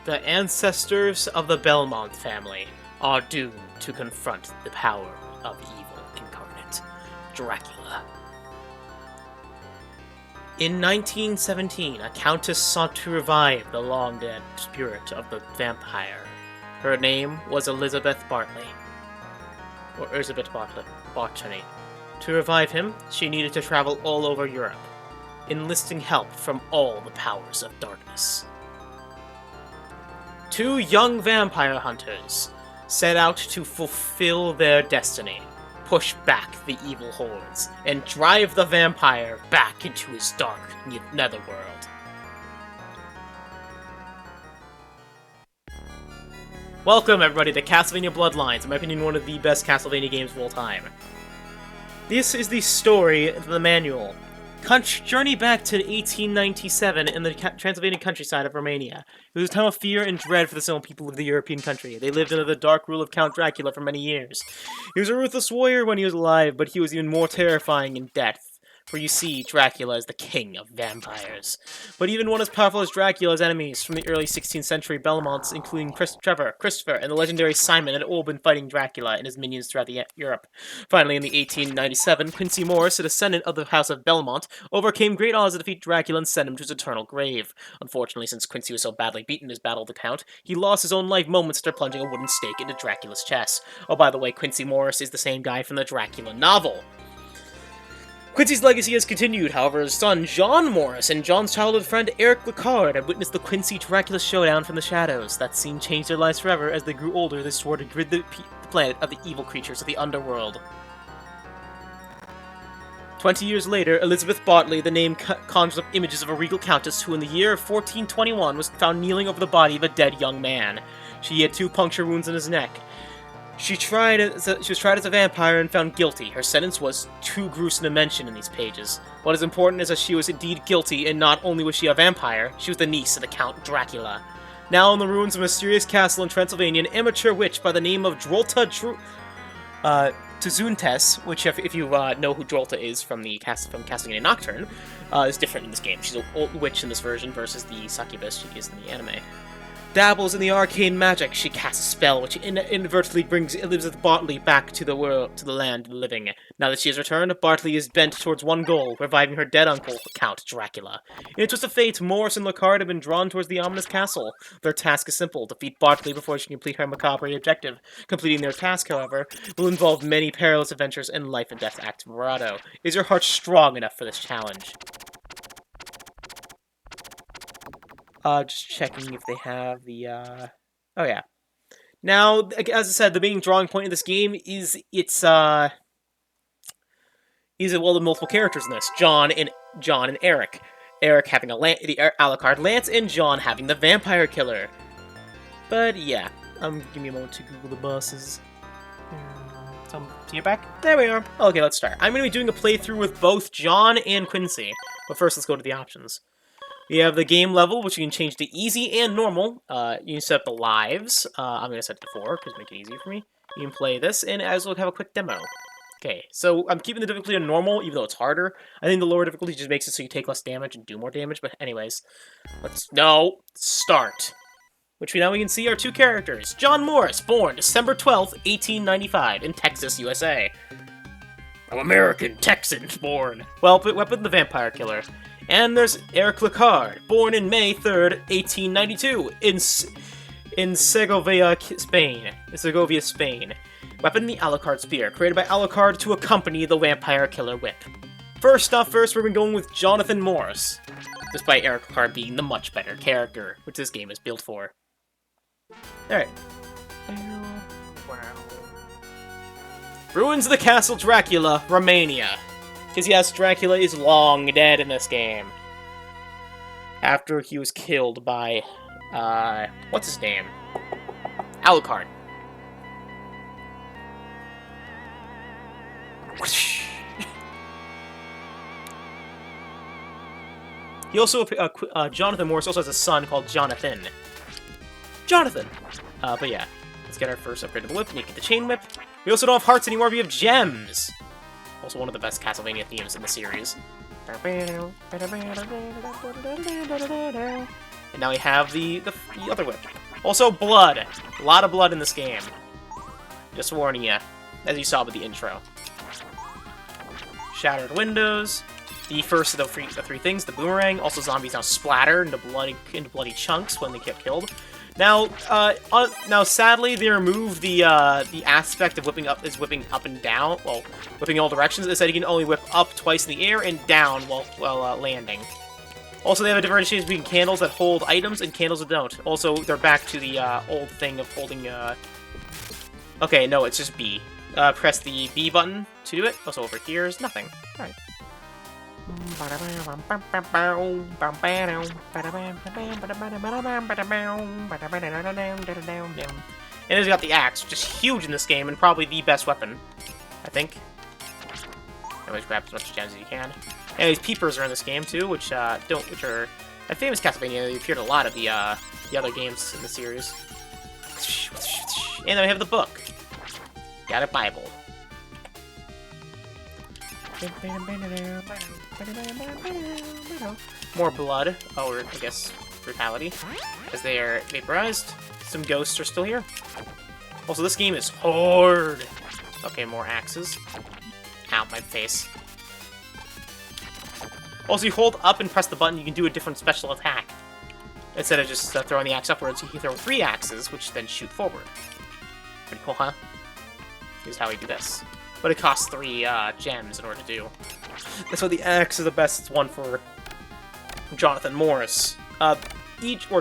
The ancestors of the Belmont family are doomed to confront the power of evil incarnate, Dracula. In 1917, a countess sought to revive the long-dead spirit of the vampire. Her name was Elizabeth Bartley. Or Elizabeth Bartley. To revive him, she needed to travel all over Europe, enlisting help from all the powers of darkness. Two young vampire hunters set out to fulfill their destiny, push back the evil hordes, and drive the vampire back into his dark netherworld. Welcome, everybody, to Castlevania Bloodlines, in my opinion, one of the best Castlevania games of all time. This is the story of the manual. Journey back to 1897 in the Transylvanian countryside of Romania. It was a time of fear and dread for the simple people of the European country. They lived under the dark rule of Count Dracula for many years. He was a ruthless warrior when he was alive, but he was even more terrifying in death. For you see, Dracula is the king of vampires. But even one as powerful as Dracula's enemies from the early 16th century Belmonts, including Christopher, and the legendary Simon, had all been fighting Dracula and his minions throughout Europe. Finally, in 1897, Quincy Morris, a descendant of the House of Belmont, overcame great odds to defeat Dracula and sent him to his eternal grave. Unfortunately, since Quincy was so badly beaten in his battle with the Count, he lost his own life moments after plunging a wooden stake into Dracula's chest. Oh, by the way, Quincy Morris is the same guy from the Dracula novel. Quincy's legacy has continued, however. His son, John Morris, and John's childhood friend, Eric Lecard, had witnessed the Quincy-Dracula showdown from the shadows. That scene changed their lives forever. As they grew older, they swore to rid the planet of the evil creatures of the underworld. 20 years later, Elizabeth Bartley, the name conjures up images of a regal countess who in the year of 1421 was found kneeling over the body of a dead young man. She had 2 puncture wounds in his neck. She was tried as a vampire and found guilty. Her sentence was too gruesome to mention in these pages. What is important is that she was indeed guilty, and not only was she a vampire, she was the niece of the Count Dracula. Now in the ruins of a mysterious castle in Transylvania, an amateur witch by the name of Drolta Tzuntes, which if you know who Drolta is from Castlevania Nocturne, is different in this game. She's an old witch in this version versus the succubus she is in the anime. Dabbles in the arcane magic. She casts a spell which inadvertently brings Elizabeth Bartley back to the land of the living. Now that she has returned, Bartley is bent towards one goal, reviving her dead uncle, Count Dracula. In a twist of fate, Morris and Lecard have been drawn towards the ominous castle. Their task is simple: defeat Bartley before she can complete her macabre objective. Completing their task, however, will involve many perilous adventures and life-and-death acts of bravado. Is your heart strong enough for this challenge? Just checking if they have the, oh yeah. Now, as I said, the main drawing point of this game is the multiple characters in this. John and Eric. Eric having the Alucard Lance, and John having the Vampire Killer. But, yeah. Give me a moment to Google the bosses. So you're back? There we are. Okay, let's start. I'm going to be doing a playthrough with both John and Quincy. But first, let's go to the options. We have the game level, which you can change to easy and normal. You can set up the lives. I'm going to set it to 4, because it makes it easier for me. You can play this, and as well have a quick demo. Okay, so I'm keeping the difficulty on normal, even though it's harder. I think the lower difficulty just makes it so you take less damage and do more damage, but anyways. Start. Which now we can see are 2 characters. John Morris, born December 12th, 1895, in Texas, USA. I'm American, Texan, born. Well, but Weapon the Vampire Killer. And there's Eric Lecard, born in May 3rd, 1892, in Segovia, Spain. Weapon the Alucard Spear, created by Alucard to accompany the Vampire Killer Whip. First, we're going with Jonathan Morris, despite Eric Lecard being the much better character, which this game is built for. Alright. Ruins of the Castle Dracula, Romania. Because yes, Dracula is long dead in this game. After he was killed by, what's his name? Alucard. He also, Jonathan Morris also has a son called Jonathan. But yeah. Let's get our first upgrade to the whip, and you get the chain whip. We also don't have hearts anymore, we have gems! Also one of the best Castlevania themes in the series. And now we have the other whip. Also, blood. A lot of blood in this game. Just warning you, as you saw with the intro. Shattered windows. The first of the three things, the boomerang. Also, zombies now splatter into bloody chunks when they get killed. Now, sadly, they removed the aspect of whipping up and down. Well, whipping in all directions. They said you can only whip up twice in the air and down while landing. Also, they have a differentiation between candles that hold items and candles that don't. Also, they're back to the old thing of holding. Okay, no, it's just B. Press the B button to do it. Also, over here is nothing. All right. And he's got the axe, which is huge in this game and probably the best weapon, I think. Anyways, grab as much gems as you can. And these peepers are in this game too, which are a famous Castlevania. They appeared in a lot of the other games in the series. And then we have the book. Got a Bible. More blood, or I guess brutality, as they are vaporized. Some ghosts are still here. Also, this game is hard. Okay, more axes. Ow, my face. Also, you hold up and press the button, you can do a different special attack. Instead of just throwing the axe upwards, you can throw 3 axes, which then shoot forward. Pretty cool, huh? Here's how we do this. But it costs 3 gems in order to do. That's why the axe is the best one for Jonathan Morris. Or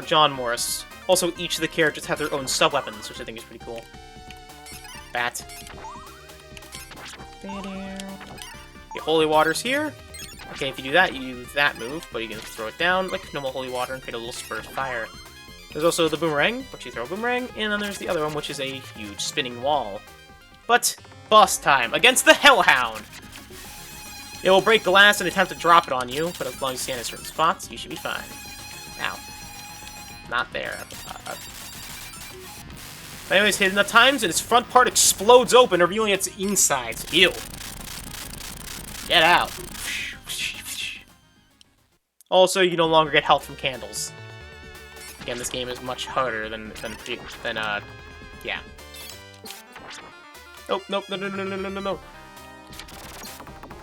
John Morris. Also, each of the characters have their own sub-weapons, which I think is pretty cool. Bat. The holy water's here. Okay, if you do that, you use that move, but you can throw it down like normal holy water and create a little spurt of fire. There's also the boomerang, which you throw a boomerang, and then there's the other one, which is a huge spinning wall. But boss time against the Hellhound. It will break glass and attempt to drop it on you, but as long as you stand in certain spots, you should be fine. Ow. Not there. But anyways, hit enough times, and its front part explodes open, revealing its insides. Ew. Get out. Also, you no longer get health from candles. Again, this game is much harder than yeah. Oh, nope, no.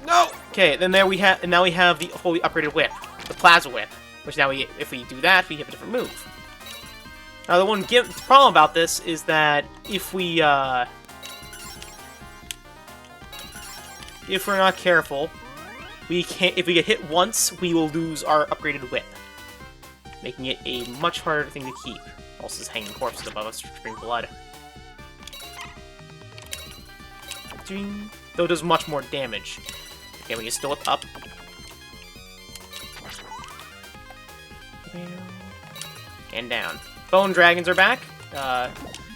No! Okay, then now we have the fully upgraded whip, the Plaza Whip, which now if we do that, we have a different move. Now, the problem about this is that if we're not careful, if we get hit once, we will lose our upgraded whip, making it a much harder thing to keep. Also, there's hanging corpses above us dripping blood. Though it does much more damage. Okay, we can still whip up. And down. Bone dragons are back,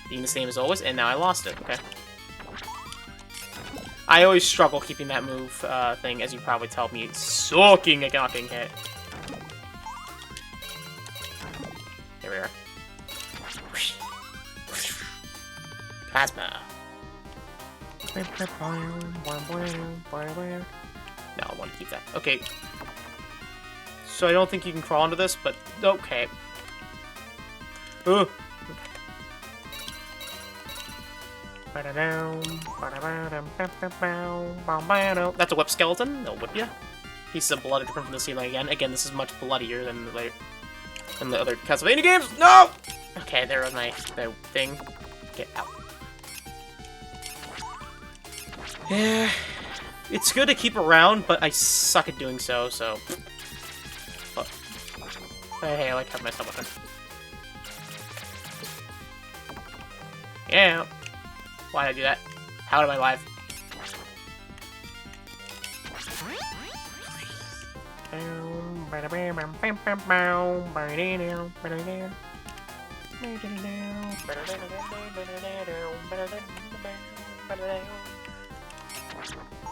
being the same as always, and now I lost it. Okay. I always struggle keeping that move thing, as you probably tell me. It's sucking at not getting hit. Here we are. Plasma. No, I want to keep that. Okay. So I don't think you can crawl into this, but okay. Ooh. That's a whip skeleton. They'll whip you. Pieces of blood are different from the ceiling again. Again, this is much bloodier than the other Castlevania games. No! Okay, there was my thing. Get out. Yeah, it's good to keep around, but I suck at doing so, But, hey, I like having my sub-weapon. Yeah. Why did I do that? How am I alive?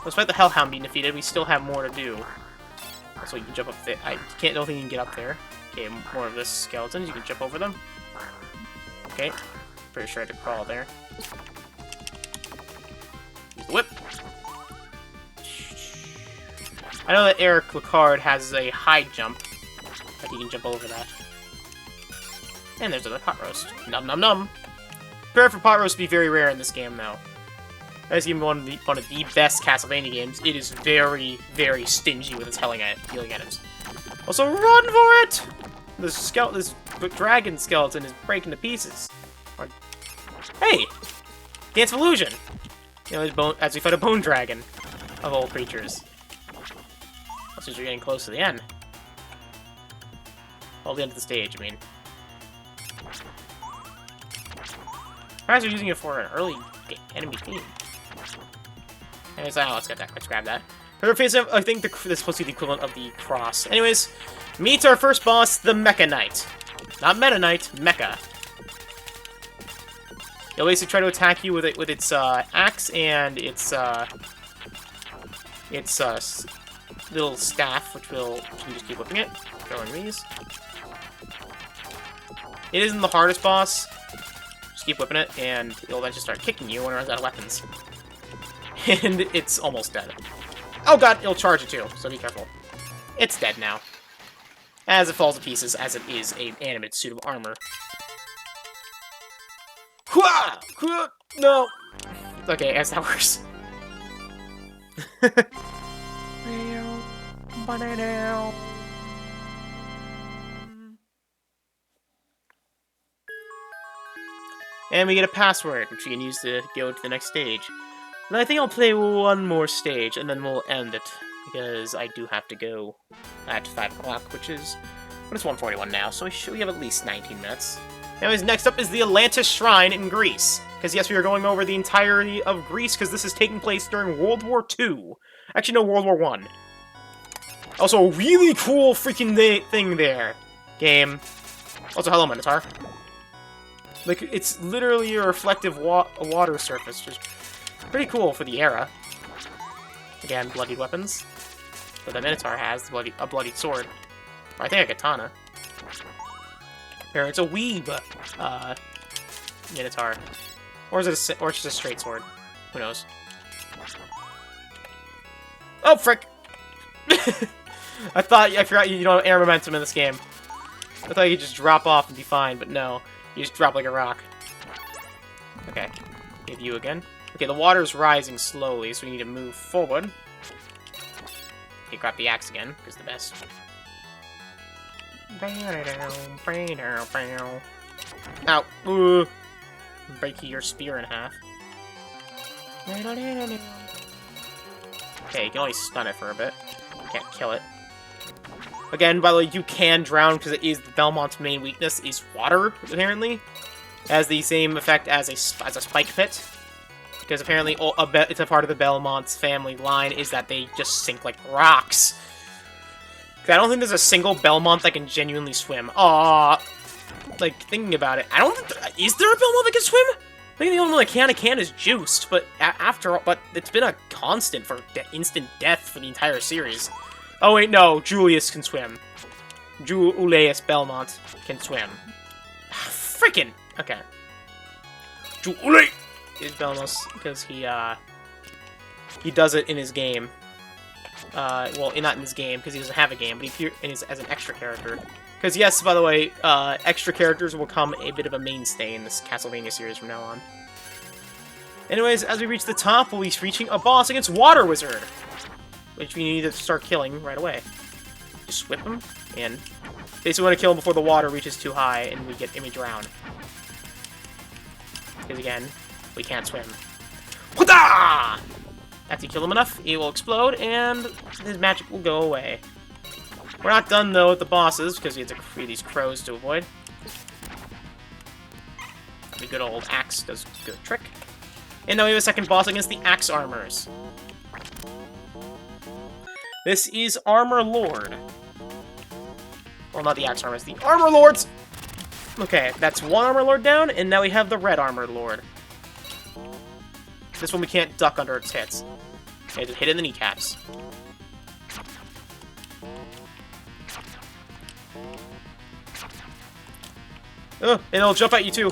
Despite the Hellhound being defeated, we still have more to do. So you can jump up there. I don't think you can get up there. Okay, more of this skeletons. You can jump over them. Okay. Pretty sure I had to crawl there. Use the whip. I know that Eric Lacard has a high jump. Like he can jump over that. And there's another pot roast. Num num num. Prepare for pot roast to be very rare in this game, though. As even one of the best Castlevania games, it is very, very stingy with its healing items. Also, run for it! This dragon skeleton is breaking to pieces. Hey! Dance of Illusion! You know, as we fight a bone dragon of all creatures. Since we're getting close to the end. Well, the end of the stage, I mean. Perhaps we're using it for an early enemy team. Anyways, let's get that. Let's grab that. For face, I think this is supposed to be the equivalent of the cross. Anyways, meet our first boss, the Mecha Knight. Not Meta Knight, Mecha. It'll basically try to attack you with its axe and its little staff, which you can just keep whipping it, throwing these. It isn't the hardest boss. Just keep whipping it, and it'll then just start kicking you when it runs out of weapons. And it's almost dead. Oh god, it'll charge you too, so be careful. It's dead now. As it falls to pieces, as it is an animated suit of armor. No! Okay, I guess that works. And we get a password, which we can use to go to the next stage. And I think I'll play one more stage, and then we'll end it, because I do have to go at 5 o'clock, which is... But it's 1:41 now, so we have at least 19 minutes. Anyways, next up is the Atlantis Shrine in Greece. Because yes, we are going over the entirety of Greece, because this is taking place during World War II. Actually, no, World War I. Also, a really cool freaking thing there, game. Also, hello, Minotaur. Like, it's literally a reflective water surface, just pretty cool for the era. Again, bloodied weapons. But the Minotaur has a bloodied sword. Or I think a katana. Here, it's a weeb Minotaur. Or is it or it's just a straight sword? Who knows? Oh, frick! I forgot you don't have air momentum in this game. I thought you could just drop off and be fine, but no. You just drop like a rock. Okay. Give you again. Okay, the water's rising slowly, so we need to move forward. Okay, grab the axe again, because the best. Ow. Break your spear in half. Okay, you can only stun it for a bit. You can't kill it. Again, by the way, you can drown because it is Belmont's main weakness is water, apparently. It has the same effect as a spike pit. Because apparently it's a part of the Belmont's family line is that they just sink like rocks. I don't think there's a single Belmont that can genuinely swim. Like, thinking about it, is there a Belmont that can swim? I think the only one that can is Juiced, but but it's been a constant for instant death for the entire series. Oh wait, no, Julius can swim. Julius Belmont can swim. Freaking! Okay. Julius is Belmont because he does it in his game. Well, not in his game, because he doesn't have a game, but he appears as an extra character. Because yes, by the way, extra characters will become a bit of a mainstay in this Castlevania series from now on. Anyways, as we reach the top, we'll be reaching a boss against Water Wizard, which we need to start killing right away. Just whip him, and basically want to kill him before the water reaches too high and we drown. Because again, we can't swim. Wada! After you kill him enough, he will explode, and his magic will go away. We're not done, though, with the bosses, because we have to free these crows to avoid. The good old axe does a good trick. And now we have a second boss against the Axe Armors. This is Armor Lord. Well, not the Axe Armors, the Armor Lords! Okay, that's one Armor Lord down, and now we have the Red Armor Lord. This one we can't duck under its hits. Okay, just hit it in the kneecaps. And it'll jump at you too.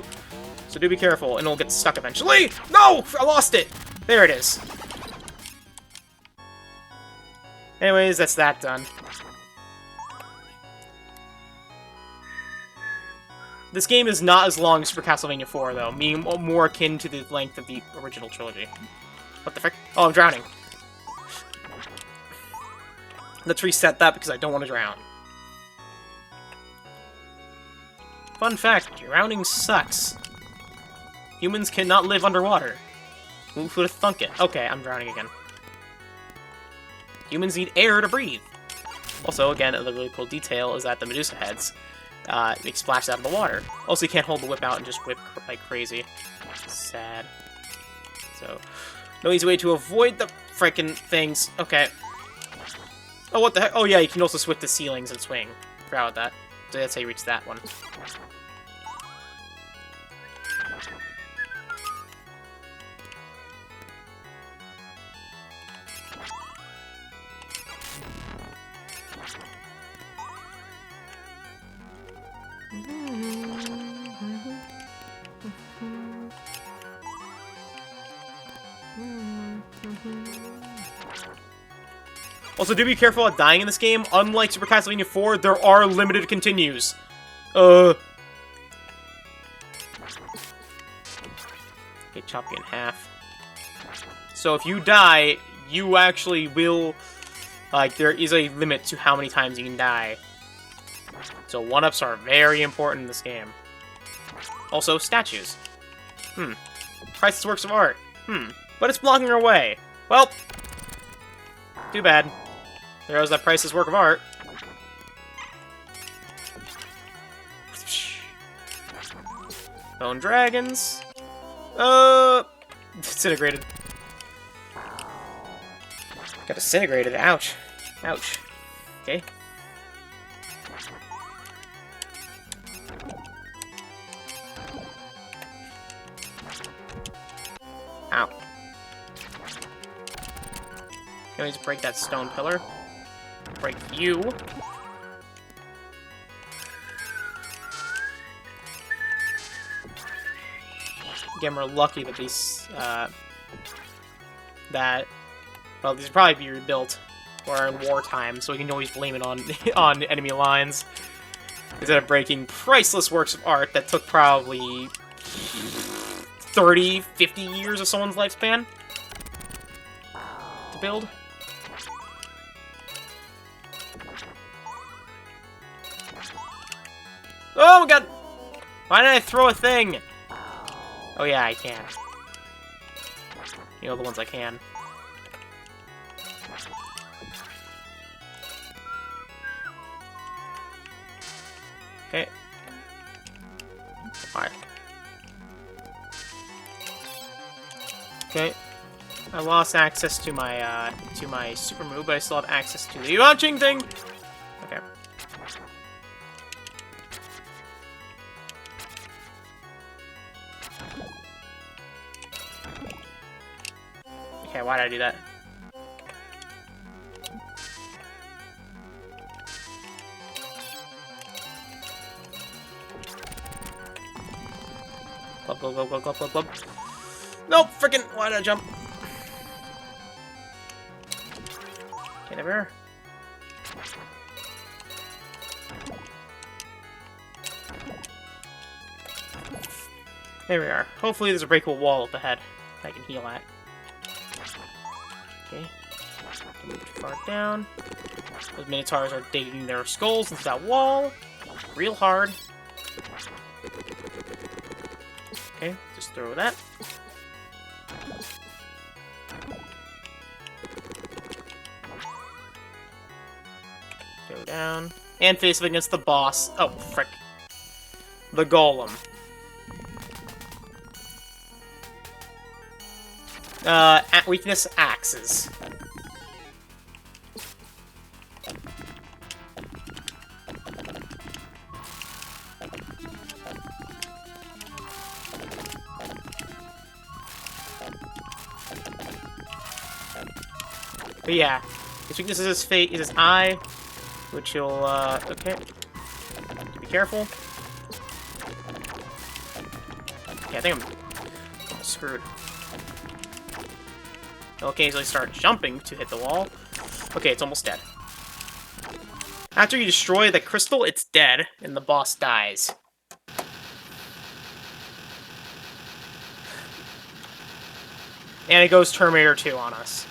So do be careful, and it'll get stuck eventually. No! I lost it! There it is. Anyways, that's that done. This game is not as long as Super Castlevania 4, though, meaning more akin to the length of the original trilogy. What the frick? Oh, I'm drowning. Let's reset that because I don't want to drown. Fun fact, drowning sucks. Humans cannot live underwater. Who would have thunk it? Okay, I'm drowning again. Humans need air to breathe. Also, again, a really cool detail is that the Medusa heads make splashes out of the water. Also, you can't hold the whip out and just whip like crazy. Sad. So, no easy way to avoid the frickin' things. Okay. Oh, what the heck? Oh, yeah, you can also switch the ceilings and swing. Forgot about that. So that's how you reach that one. Also, do be careful at dying in this game. Unlike Super Castlevania 4, there are limited continues. Okay, chop you in half. So if you die, you actually will... Like, there is a limit to how many times you can die. So 1-ups are very important in this game. Also, statues. Priceless works of art. But it's blocking our way. Well, too bad. There goes that priceless work of art. Bone dragons. Disintegrated. Got disintegrated. Ouch. Ouch. Okay. Ow. Can we just break that stone pillar? Break you. Again, we're lucky that these, well, these will probably be rebuilt or in wartime, so we can always blame it on on enemy lines instead of breaking priceless works of art that took probably 30, 50 years of someone's lifespan to build. Oh my god! Why did I throw a thing? Oh yeah, I can. You know the ones I can. Okay. Alright. Okay. I lost access to my super move, but I still have access to the launching thing! Okay. Okay, why did I do that? Glub, glub, glub, glub, glub, glub, glub. Nope, frickin', why did I jump? Okay, there we are. There we are. Hopefully there's a breakable wall up ahead I can heal at. Okay. Move too far down. Those Minotaurs are digging their skulls into that wall. Real hard. Okay, just throw that. Go down. And face it against the boss. Oh, frick. The Golem. Weakness, axes. But yeah, his weakness is his fate, is his eye, which he'll, okay. Be careful. Yeah, I think I'm almost screwed. He'll occasionally start jumping to hit the wall. Okay, it's almost dead. After you destroy the crystal, it's dead, and the boss dies. And it goes Terminator 2 on us.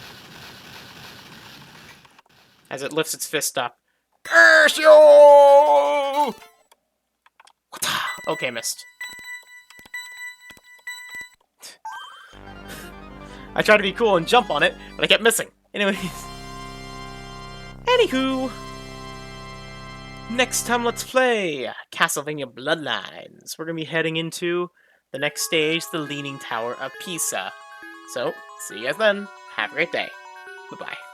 As it lifts its fist up. Curse you! Okay, missed. I tried to be cool and jump on it, but I kept missing. Anyways. Anywho. Next time, let's play Castlevania Bloodlines. We're going to be heading into the next stage, the Leaning Tower of Pisa. So, see you guys then. Have a great day. Bye-bye.